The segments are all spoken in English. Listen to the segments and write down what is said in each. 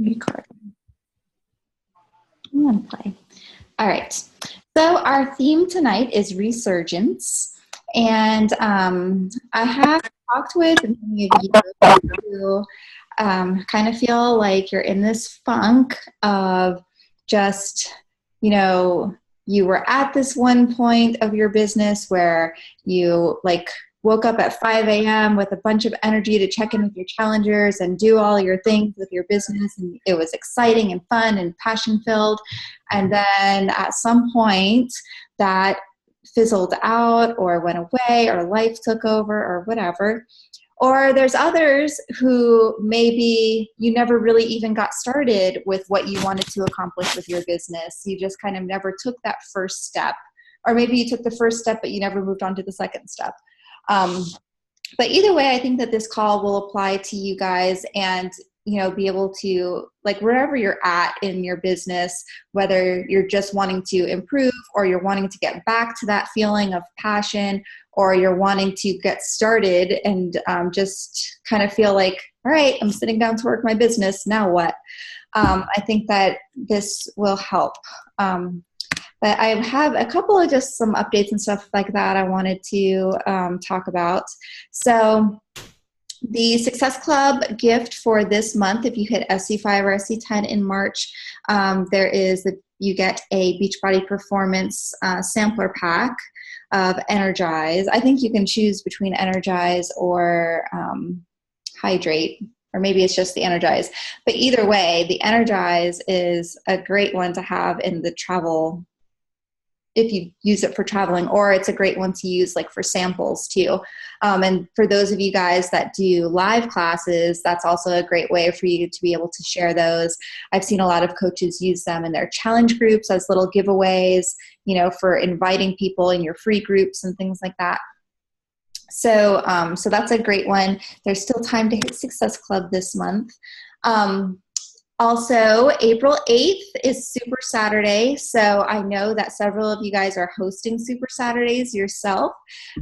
Record. I'm gonna play. All right. So our theme tonight is Resurgence. And I have talked with many of you who kind of feel like you're in this funk of just, you were at this one point of your business where you woke up at 5 a.m. with a bunch of energy to check in with your challengers and do all your things with your business. And it was exciting and fun and passion filled. And then at some point that fizzled out or went away or life took over or whatever. Or there's others who maybe you never really even got started with what you wanted to accomplish with your business. You just kind of never took that first step. Or maybe you took the first step, but you never moved on to the second step. But either way, I think that this call will apply to you guys and, be able to, wherever you're at in your business, whether you're just wanting to improve or you're wanting to get back to that feeling of passion, or you're wanting to get started and just kind of feel like, all right, I'm sitting down to work my business. Now what? I think that this will help. But I have a couple of just some updates and stuff like that I wanted to talk about. So the Success Club gift for this month, if you hit SC5 or SC10 in March, you get a Beachbody Performance sampler pack of Energize. I think you can choose between Energize or Hydrate, or maybe it's just the Energize. But either way, the Energize is a great one to have in the travel, if you use it for traveling, or it's a great one to use for samples too. And for those of you guys that do live classes, that's also a great way for you to be able to share those. I've seen a lot of coaches use them in their challenge groups as little giveaways, for inviting people in your free groups and things like that. So that's a great one. There's still time to hit Success Club this month. Also, April 8th is Super Saturday, so I know that several of you guys are hosting Super Saturdays yourself,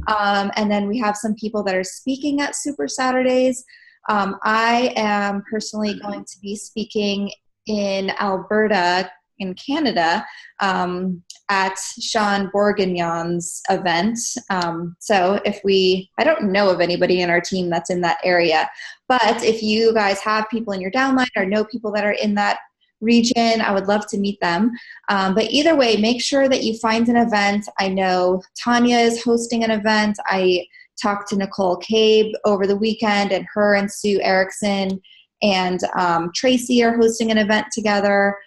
and then we have some people that are speaking at Super Saturdays. I am personally going to be speaking in Alberta, in Canada, at Sean Bourguignon's event. So I don't know of anybody in our team that's in that area, but if you guys have people in your downline or know people that are in that region, I would love to meet them. But either way, make sure that you find an event. I know Tanya is hosting an event. I talked to Nicole Cabe over the weekend, and her and Sue Erickson and Tracy are hosting an event together.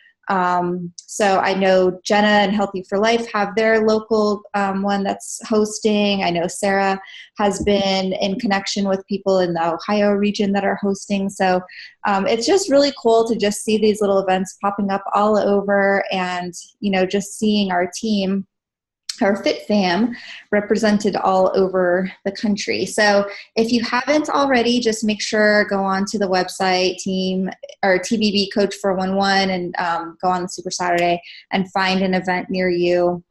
So I know Jenna and Healthy for Life have their local one that's hosting. I know Sarah has been in connection with people in the Ohio region that are hosting. So it's just really cool to just see these little events popping up all over, and just seeing our team, our Fit Fam, represented all over the country. So if you haven't already, just make sure go on to the website TBB Coach 411 and go on the Super Saturday and find an event near you.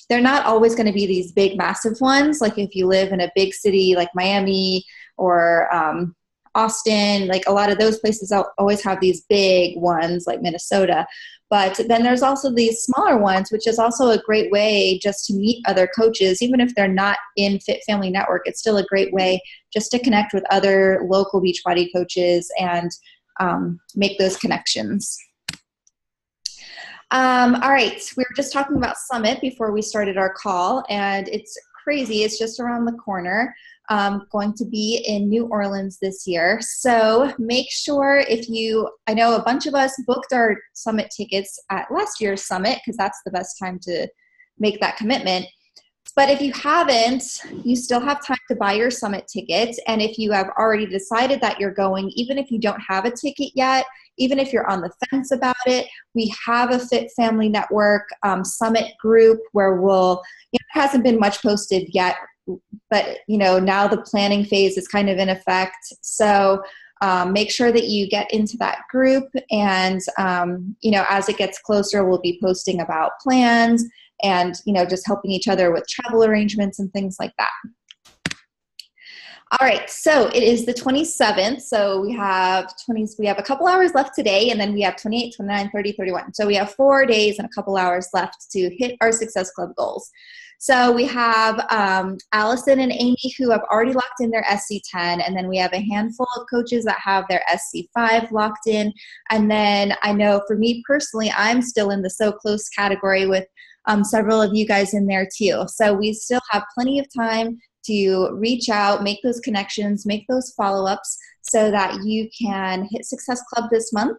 They're not always going to be these big, massive ones. Like if you live in a big city like Miami or Austin, a lot of those places always have these big ones like Minnesota. But then there's also these smaller ones, which is also a great way just to meet other coaches. Even if they're not in Fit Family Network, it's still a great way just to connect with other local Beachbody coaches and make those connections. All right, we were just talking about Summit before we started our call, and it's crazy. It's just around the corner. Going to be in New Orleans this year. So make sure I know a bunch of us booked our Summit tickets at last year's Summit because that's the best time to make that commitment. But if you haven't, you still have time to buy your Summit tickets. And if you have already decided that you're going, even if you don't have a ticket yet, even if you're on the fence about it, we have a Fit Family Network Summit group where it hasn't been much posted yet, but now the planning phase is kind of in effect. So make sure that you get into that group, and as it gets closer, we'll be posting about plans and just helping each other with travel arrangements and things like that. All right, so it is the 27th. So we have a couple hours left today, and then we have 28, 29, 30, 31. So we have 4 days and a couple hours left to hit our Success Club goals. So we have Allison and Amy who have already locked in their SC10, and then we have a handful of coaches that have their SC5 locked in. And then I know for me personally, I'm still in the so close category with several of you guys in there too. So we still have plenty of time to reach out, make those connections, make those follow-ups so that you can hit Success Club this month.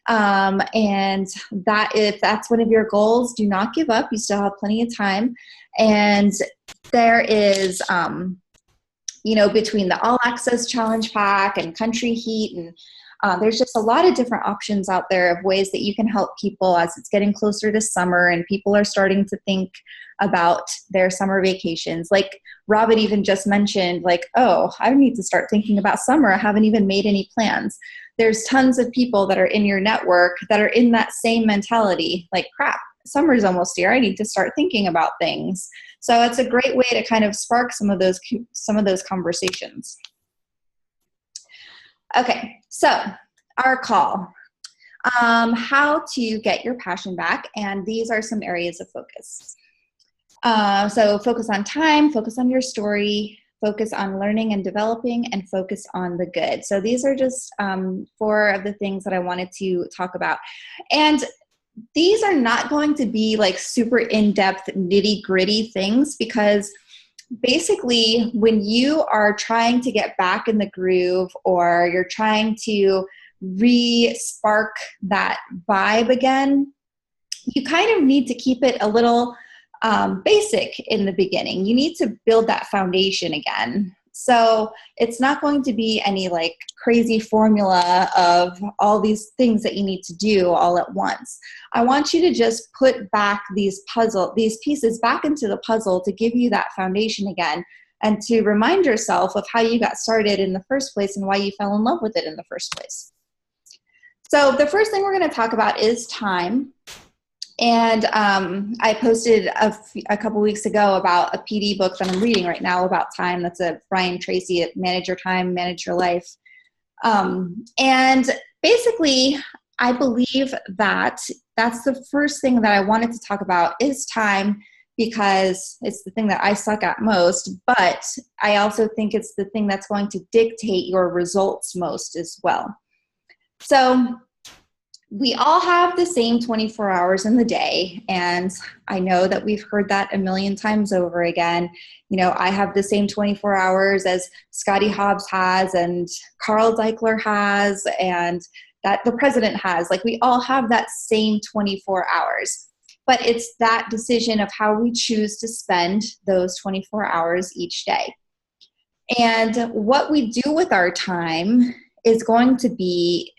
And that if that's one of your goals, do not give up. You still have plenty of time. And there is, between the All Access Challenge Pack and Country Heat, and there's just a lot of different options out there of ways that you can help people as it's getting closer to summer and people are starting to think about their summer vacations. Like Robin even just mentioned, like, oh, I need to start thinking about summer. I haven't even made any plans. There's tons of people that are in your network that are in that same mentality, like, crap, summer's almost here. I need to start thinking about things. So it's a great way to kind of spark some of those conversations. Okay, so our call, how to get your passion back, and these are some areas of focus. So focus on time, focus on your story, focus on learning and developing, and focus on the good. So these are just 4 of the things that I wanted to talk about. And these are not going to be like super in-depth, nitty-gritty things, because basically when you are trying to get back in the groove or you're trying to re-spark that vibe again, you kind of need to keep it a little basic in the beginning. You need to build that foundation again. So it's not going to be any like crazy formula of all these things that you need to do all at once. I want you to just put back these pieces back into the puzzle to give you that foundation again, and to remind yourself of how you got started in the first place and why you fell in love with it in the first place. So the first thing we're going to talk about is time. And I posted a couple weeks ago about a PD book that I'm reading right now about time. That's a Brian Tracy at Manage Your Time, Manage Your Life. And basically, I believe that that's the first thing that I wanted to talk about is time, because it's the thing that I suck at most, but I also think it's the thing that's going to dictate your results most as well. So we all have the same 24 hours in the day, and I know that we've heard that a million times over again. You know, I have the same 24 hours as Scotty Hobbs has, and Carl Deichler has, and that the president has. Like, we all have that same 24 hours, but it's that decision of how we choose to spend those 24 hours each day. And what we do with our time is going to be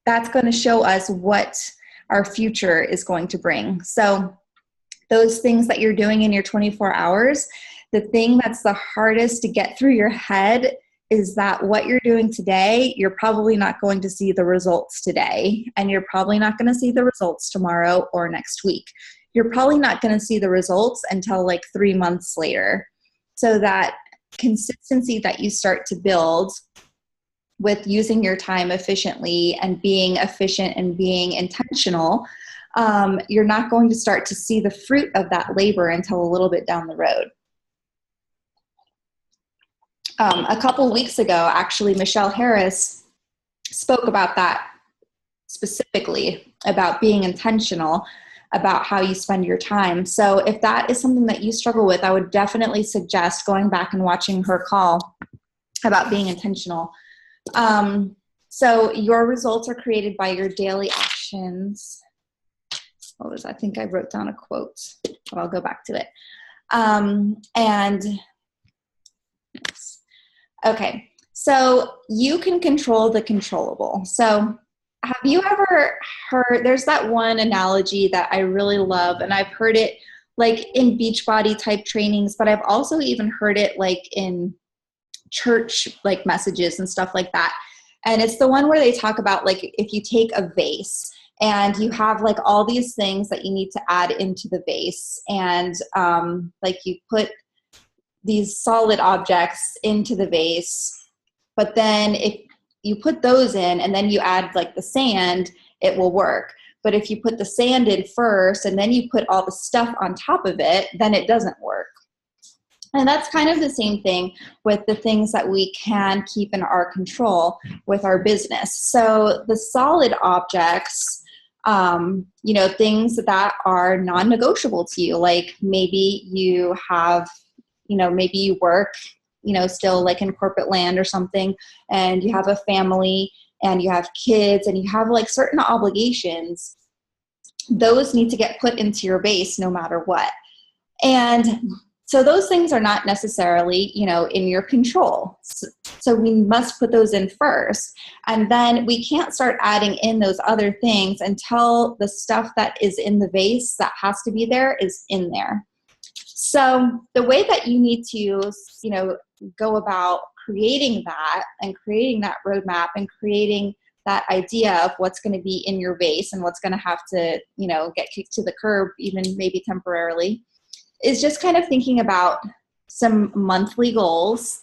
that's going to show us what our future is going to bring. So those things that you're doing in your 24 hours, the thing that's the hardest to get through your head is that what you're doing today, you're probably not going to see the results today, and you're probably not going to see the results tomorrow or next week. You're probably not going to see the results until like 3 months later. So that consistency that you start to build with using your time efficiently and being efficient and being intentional, you're not going to start to see the fruit of that labor until a little bit down the road. A couple weeks ago, actually, Michelle Harris spoke about that specifically, about being intentional about how you spend your time. So if that is something that you struggle with, I would definitely suggest going back and watching her call about being intentional. So your results are created by your daily actions. What was, I think I wrote down a quote, but I'll go back to it. Okay, so you can control the controllable. So have you ever heard, there's that one analogy that I really love, and I've heard it like in Beachbody type trainings, but I've also even heard it like in church like messages and stuff like that. And it's the one where they talk about like if you take a vase and you have like all these things that you need to add into the vase, and like you put these solid objects into the vase, but then if you put those in and then you add like the sand, it will work. But if you put the sand in first and then you put all the stuff on top of it, then it doesn't work. And that's kind of the same thing with the things that we can keep in our control with our business. So the solid objects, things that are non-negotiable to you, like maybe you have, maybe you work, still like in corporate land or something, and you have a family and you have kids and you have like certain obligations. Those need to get put into your base no matter what. And so those things are not necessarily, in your control. So we must put those in first. And then we can't start adding in those other things until the stuff that is in the vase that has to be there is in there. So the way that you need to, go about creating that and creating that roadmap and creating that idea of what's going to be in your vase and what's going to have to, get kicked to the curb, even maybe temporarily, is just kind of thinking about some monthly goals.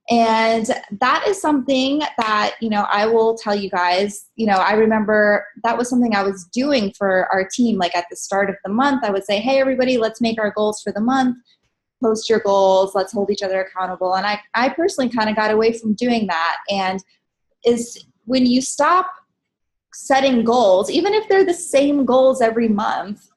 And that is something that, I will tell you guys, I remember that was something I was doing for our team. Like at the start of the month, I would say, hey, everybody, let's make our goals for the month. Post your goals. Let's hold each other accountable. And I personally kind of got away from doing that. And is when you stop setting goals, even if they're the same goals every month,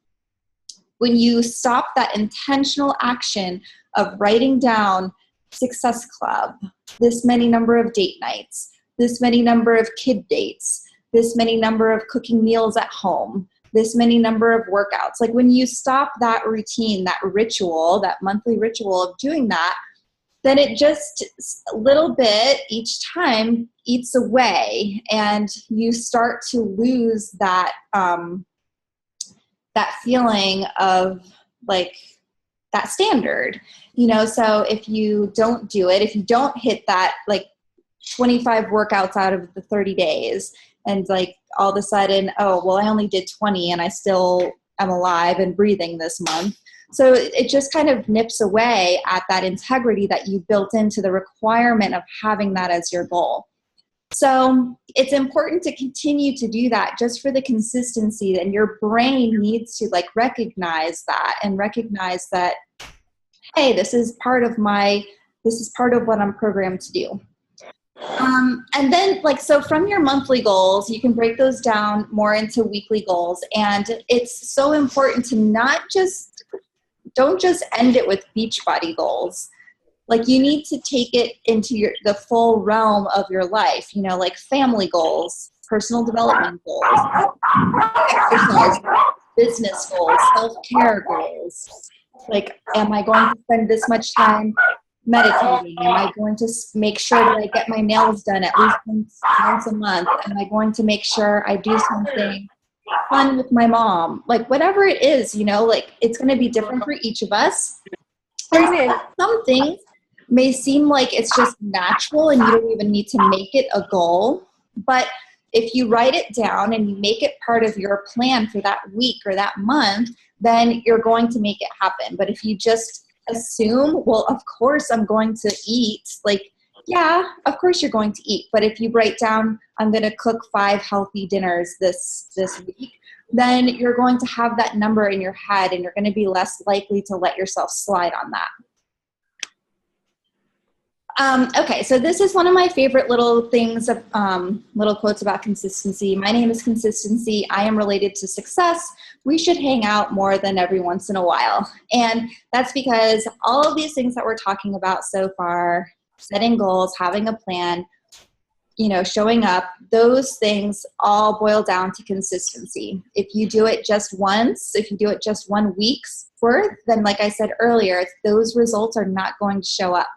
when you stop that intentional action of writing down Success Club, this many number of date nights, this many number of kid dates, this many number of cooking meals at home, this many number of workouts. Like when you stop that routine, that ritual, that monthly ritual of doing that, then it just a little bit each time eats away, and you start to lose that that feeling of like that standard, so if you don't do it, if you don't hit that like 25 workouts out of the 30 days and like all of a sudden, oh, well, I only did 20 and I still am alive and breathing this month. So it just kind of nips away at that integrity that you built into the requirement of having that as your goal. So it's important to continue to do that just for the consistency, and your brain needs to like recognize that and recognize that, hey, this is part of what I'm programmed to do. And then so from your monthly goals, you can break those down more into weekly goals. And it's so important to don't just end it with Beachbody goals. Like you need to take it into the full realm of your life, like family goals, personal development goals, exercise, business goals, self-care goals. Like, am I going to spend this much time meditating? Am I going to make sure that I get my nails done at least once a month? Am I going to make sure I do something fun with my mom? Like whatever it is, like it's going to be different for each of us. And some things may seem like it's just natural and you don't even need to make it a goal. But if you write it down and you make it part of your plan for that week or that month, then you're going to make it happen. But if you just assume, well, of course I'm going to eat, like, yeah, of course you're going to eat. But if you write down, I'm going to cook 5 healthy dinners this week, then you're going to have that number in your head and you're going to be less likely to let yourself slide on that. Okay, so this is one of my favorite little things, little quotes about consistency. My name is Consistency. I am related to success. We should hang out more than every once in a while. And that's because all of these things that we're talking about so far, setting goals, having a plan, showing up, those things all boil down to consistency. If you do it just once, if you do it just 1 week's worth, then like I said earlier, those results are not going to show up.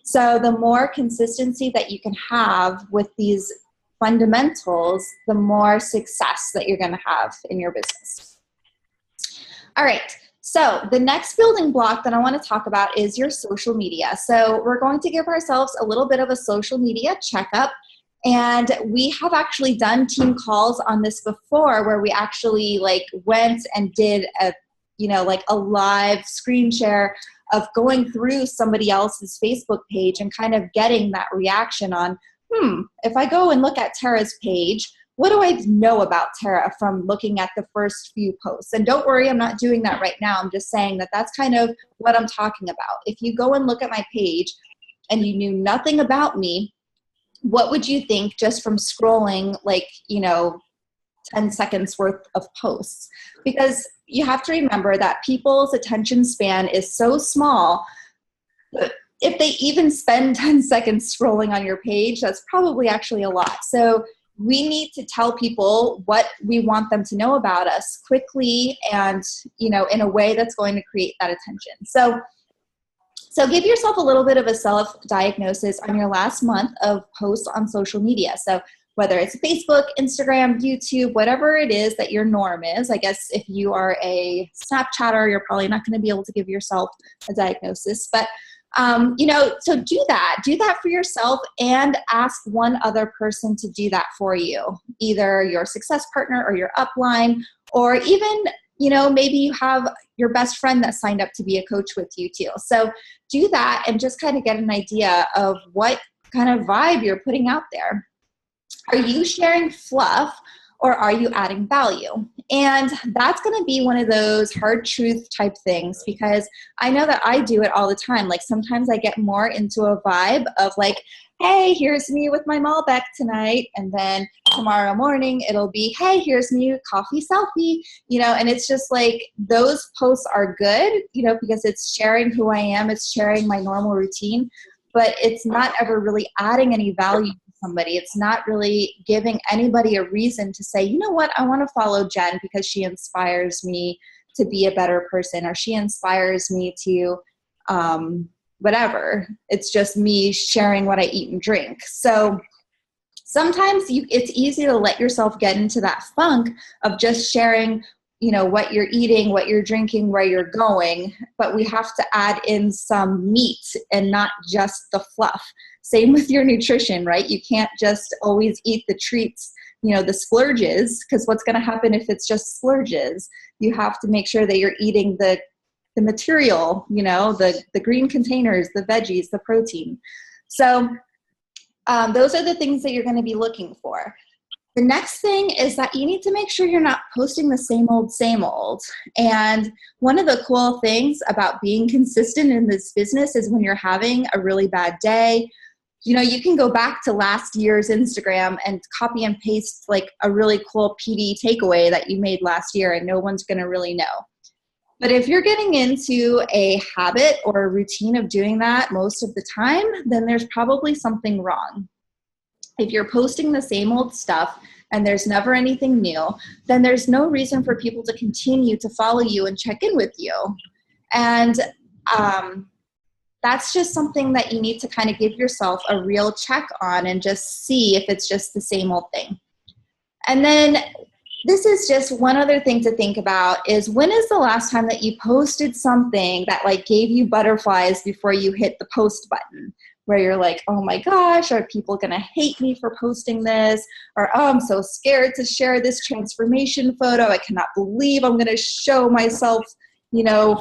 So the more consistency that you can have with these fundamentals, the more success that you're going to have in your business. All right. So the next building block that I want to talk about is your social media. So we're going to give ourselves a little bit of a social media checkup. And we have actually done team calls on this before where we actually went and did a live screen share of going through somebody else's Facebook page and kind of getting that reaction on, if I go and look at Tara's page, what do I know about Tara from looking at the first few posts? And don't worry, I'm not doing that right now. I'm just saying that that's kind of what I'm talking about. If you go and look at my page and you knew nothing about me, what would you think just from scrolling 10 seconds worth of posts? Because you have to remember that people's attention span is so small. If they even spend 10 seconds scrolling on your page, that's probably actually a lot. So we need to tell people what we want them to know about us quickly and, in a way that's going to create that attention. So give yourself a little bit of a self-diagnosis on your last month of posts on social media. So whether it's Facebook, Instagram, YouTube, whatever it is that your norm is. I guess if you are a Snapchatter, you're probably not going to be able to give yourself a diagnosis. But so do that for yourself and ask one other person to do that for you, either your success partner or your upline, or even, maybe you have your best friend that signed up to be a coach with you too. So do that and just kind of get an idea of what kind of vibe you're putting out there. Are you sharing fluff or are you adding value? And that's going to be one of those hard truth type things, because I know that I do it all the time. Like sometimes I get more into a vibe of like, hey, here's me with my Malbec tonight. And then tomorrow morning it'll be, hey, here's me coffee selfie, and it's just like those posts are good, because it's sharing who I am. It's sharing my normal routine, but it's not ever really adding any value to somebody. It's not really giving anybody a reason to say, you know what, I want to follow Jen because she inspires me to be a better person, or she inspires me to whatever. It's just me sharing what I eat and drink. So sometimes it's easy to let yourself get into that funk of just sharing, what you're eating, what you're drinking, where you're going, but we have to add in some meat and not just the fluff. Same with your nutrition, right? You can't just always eat the treats, the splurges, because what's going to happen if it's just splurges? You have to make sure that you're eating the material, the green containers, the veggies, the protein. So those are the things that you're going to be looking for. The next thing is that you need to make sure you're not posting the same old. And one of the cool things about being consistent in this business is when you're having a really bad day, you can go back to last year's Instagram and copy and paste like a really cool PD takeaway that you made last year, and no one's going to really know. But if you're getting into a habit or a routine of doing that most of the time, then there's probably something wrong. If you're posting the same old stuff and there's never anything new, then there's no reason for people to continue to follow you and check in with you. And that's just something that you need to kind of give yourself a real check on and just see if it's just the same old thing. And then this is just one other thing to think about is, when is the last time that you posted something that like gave you butterflies before you hit the post button, where you're like, oh my gosh, are people going to hate me for posting this? Or, oh, I'm so scared to share this transformation photo. I cannot believe I'm going to show myself,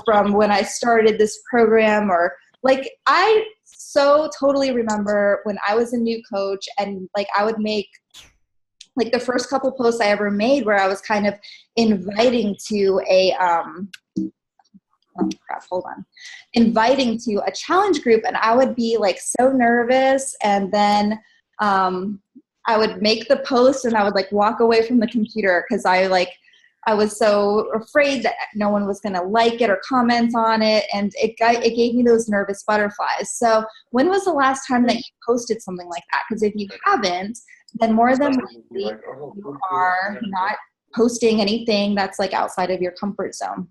from when I started this program. Or like, I so totally remember when I was a new coach and like I would make like the first couple posts I ever made where I was kind of inviting to inviting to a challenge group, and I would be like so nervous, and then I would make the post and I would like walk away from the computer because I was so afraid that no one was going to like it or comment on it, and it gave me those nervous butterflies. So when was the last time that you posted something like that? Because if you haven't, then more than likely you are not posting anything that's like outside of your comfort zone.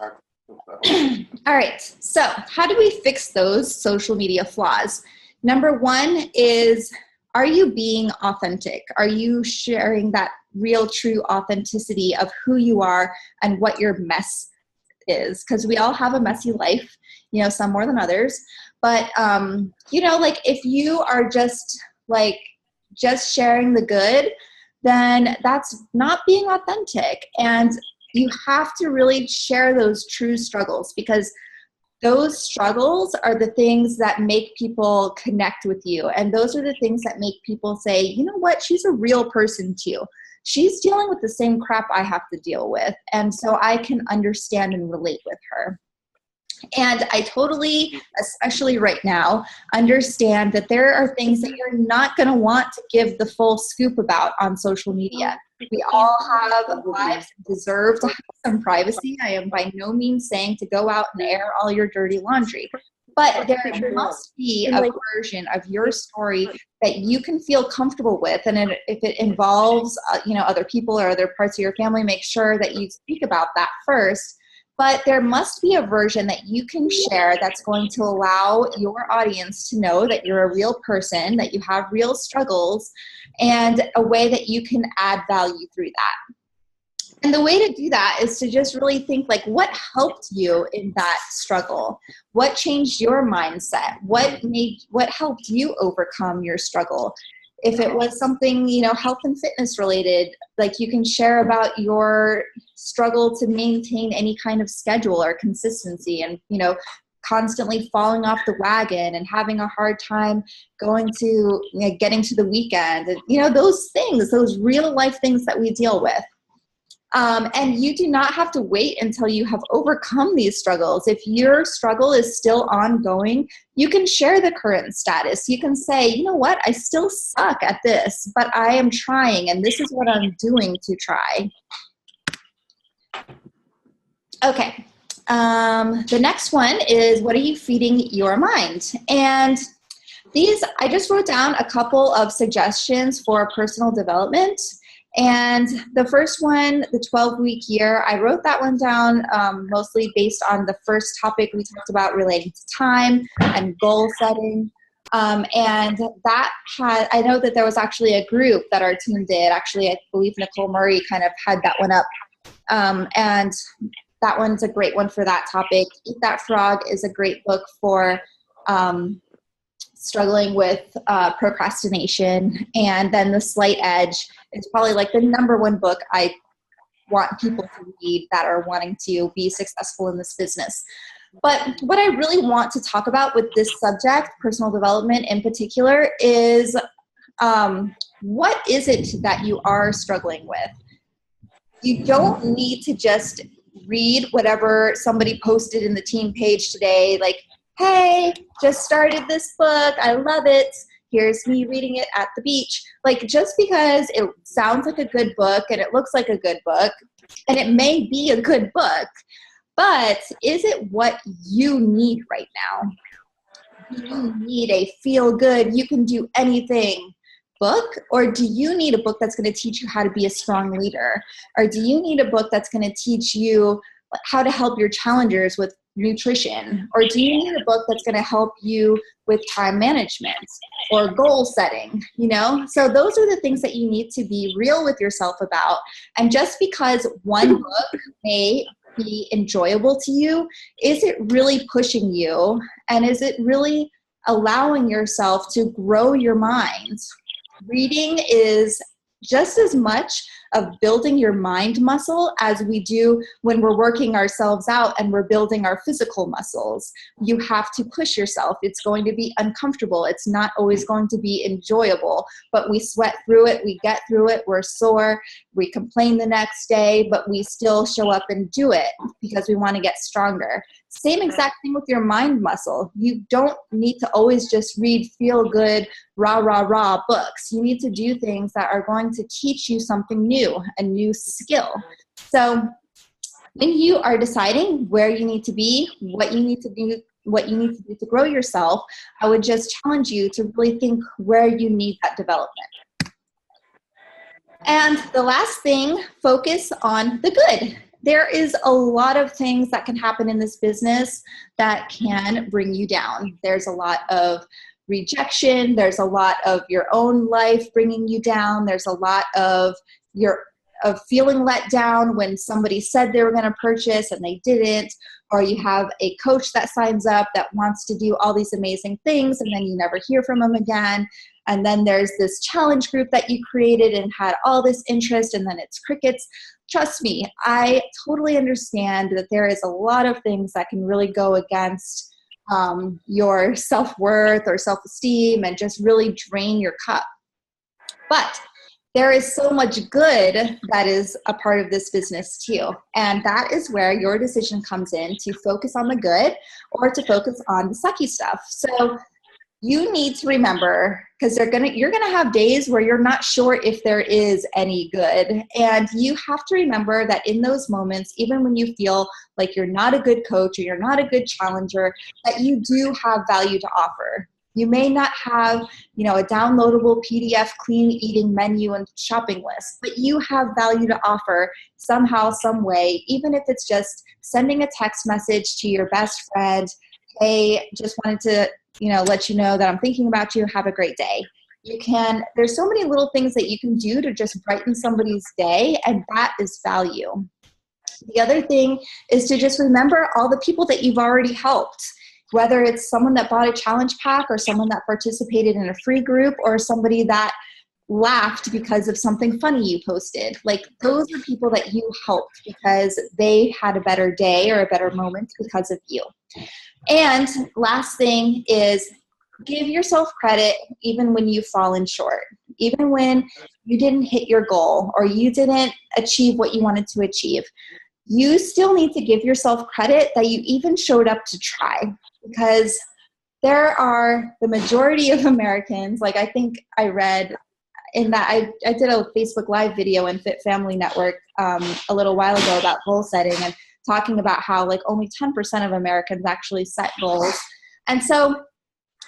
All right, so how do we fix those social media flaws? Number one is, are you being authentic? Are you sharing that real, true authenticity of who you are and what your mess is? Because we all have a messy life, some more than others. But, like if you are just sharing the good, then that's not being authentic. And you have to really share those true struggles, because those struggles are the things that make people connect with you. And those are the things that make people say, you know what, she's a real person too. She's dealing with the same crap I have to deal with. And so I can understand and relate with her. And I totally, especially right now, understand that there are things that you're not going to want to give the full scoop about on social media. We all have lives and deserve to have some privacy. I am by no means saying to go out and air all your dirty laundry. But there must be a version of your story that you can feel comfortable with. And if it involves other people or other parts of your family, make sure that you speak about that first. But there must be a version that you can share that's going to allow your audience to know that you're a real person, that you have real struggles, and a way that you can add value through that. And the way to do that is to just really think like, what helped you in that struggle? What changed your mindset? What helped you overcome your struggle? If it was something, health and fitness related, like you can share about your struggle to maintain any kind of schedule or consistency and, constantly falling off the wagon and having a hard time getting to the weekend. And, those things, those real life things that we deal with. And you do not have to wait until you have overcome these struggles. If your struggle is still ongoing, you can share the current status. You can say, you know what, I still suck at this, but I am trying, and this is what I'm doing to try. Okay. The next one is, what are you feeding your mind? And I just wrote down a couple of suggestions for personal development. And the first one, the 12-week year, I wrote that one down mostly based on the first topic we talked about relating to time and goal setting. And that I know that there was actually a group that our team did. Actually, I believe Nicole Murray kind of had that one up. And that one's a great one for that topic. Eat That Frog is a great book for struggling with procrastination. And then The Slight Edge is probably like the number one book I want people to read that are wanting to be successful in this business. But what I really want to talk about with this subject, personal development in particular, is what is it that you are struggling with? You don't need to just read whatever somebody posted in the team page today, like, hey, just started this book, I love it, here's me reading it at the beach. Like, just because it sounds like a good book and it looks like a good book, and it may be a good book, but is it what you need right now? Do you need a feel good, you can do anything book, or do you need a book that's going to teach you how to be a strong leader? Or do you need a book that's going to teach you how to help your challengers with nutrition? Or do you need a book that's going to help you with time management or goal setting? So those are the things that you need to be real with yourself about. And just because one book may be enjoyable to you, is it really pushing you? And is it really allowing yourself to grow your mind? Reading is just as much of building your mind muscle as we do when we're working ourselves out and we're building our physical muscles. You have to push yourself. It's going to be uncomfortable. It's not always going to be enjoyable, but we sweat through it. We get through it. We're sore. We complain the next day, but we still show up and do it because we want to get stronger. Same exact thing with your mind muscle. You don't need to always just read feel-good, rah books. You need to do things that are going to teach you something new, a new skill. So when you are deciding where you need to be, what you need to do to grow yourself, I would just challenge you to really think where you need that development. And the last thing, focus on the good. There is a lot of things that can happen in this business that can bring you down. There's a lot of rejection. There's a lot of your own life bringing you down. There's a lot of feeling let down when somebody said they were going to purchase and they didn't, or you have a coach that signs up that wants to do all these amazing things and then you never hear from them again. And then there's this challenge group that you created and had all this interest, and then it's crickets. Trust me, I totally understand that there is a lot of things that can really go against your self-worth or self-esteem and just really drain your cup. But there is so much good that is a part of this business too. And that is where your decision comes in, to focus on the good or to focus on the sucky stuff. So you need to remember, because you're gonna have days where you're not sure if there is any good. And you have to remember that in those moments, even when you feel like you're not a good coach or you're not a good challenger, that you do have value to offer. You may not have, a downloadable PDF clean eating menu and shopping list, but you have value to offer somehow, some way, even if it's just sending a text message to your best friend, hey, just wanted to, let you know that I'm thinking about you. Have a great day. There's so many little things that you can do to just brighten somebody's day, and that is value. The other thing is to just remember all the people that you've already helped, whether it's someone that bought a challenge pack or someone that participated in a free group or somebody that laughed because of something funny you posted. Like, those are people that you helped because they had a better day or a better moment because of you. And last thing is, give yourself credit even when you've fallen short, even when you didn't hit your goal or you didn't achieve what you wanted to achieve. You still need to give yourself credit that you even showed up to try, because there are the majority of Americans, like I think I read in that I did a Facebook Live video in Fit Family Network a little while ago about goal setting, and talking about how like only 10% of Americans actually set goals. And so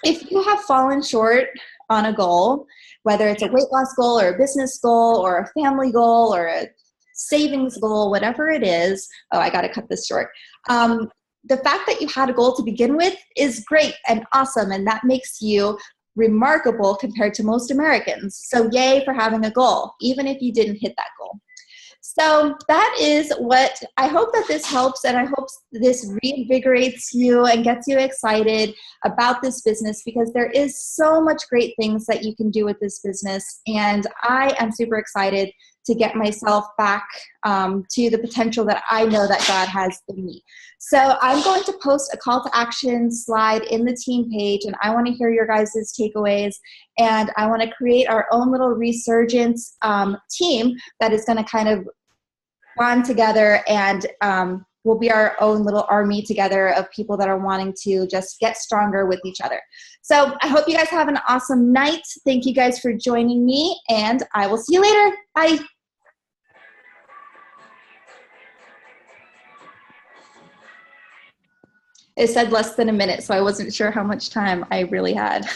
if you have fallen short on a goal, whether it's a weight loss goal or a business goal or a family goal or a savings goal, whatever it is, I got to cut this short. The fact that you had a goal to begin with is great and awesome, and that makes you remarkable compared to most Americans. So yay for having a goal, even if you didn't hit that goal. So that is what I hope that this helps, and I hope this reinvigorates you and gets you excited about this business, because there is so much great things that you can do with this business, and I am super excited to get myself back to the potential that I know that God has in me. So I'm going to post a call to action slide in the team page, and I want to hear your guys' takeaways, and I want to create our own little Resurgence team that is going to kind of bond together, and we'll be our own little army together of people that are wanting to just get stronger with each other. So I hope you guys have an awesome night. Thank you guys for joining me, and I will see you later. Bye. It said less than a minute, so I wasn't sure how much time I really had.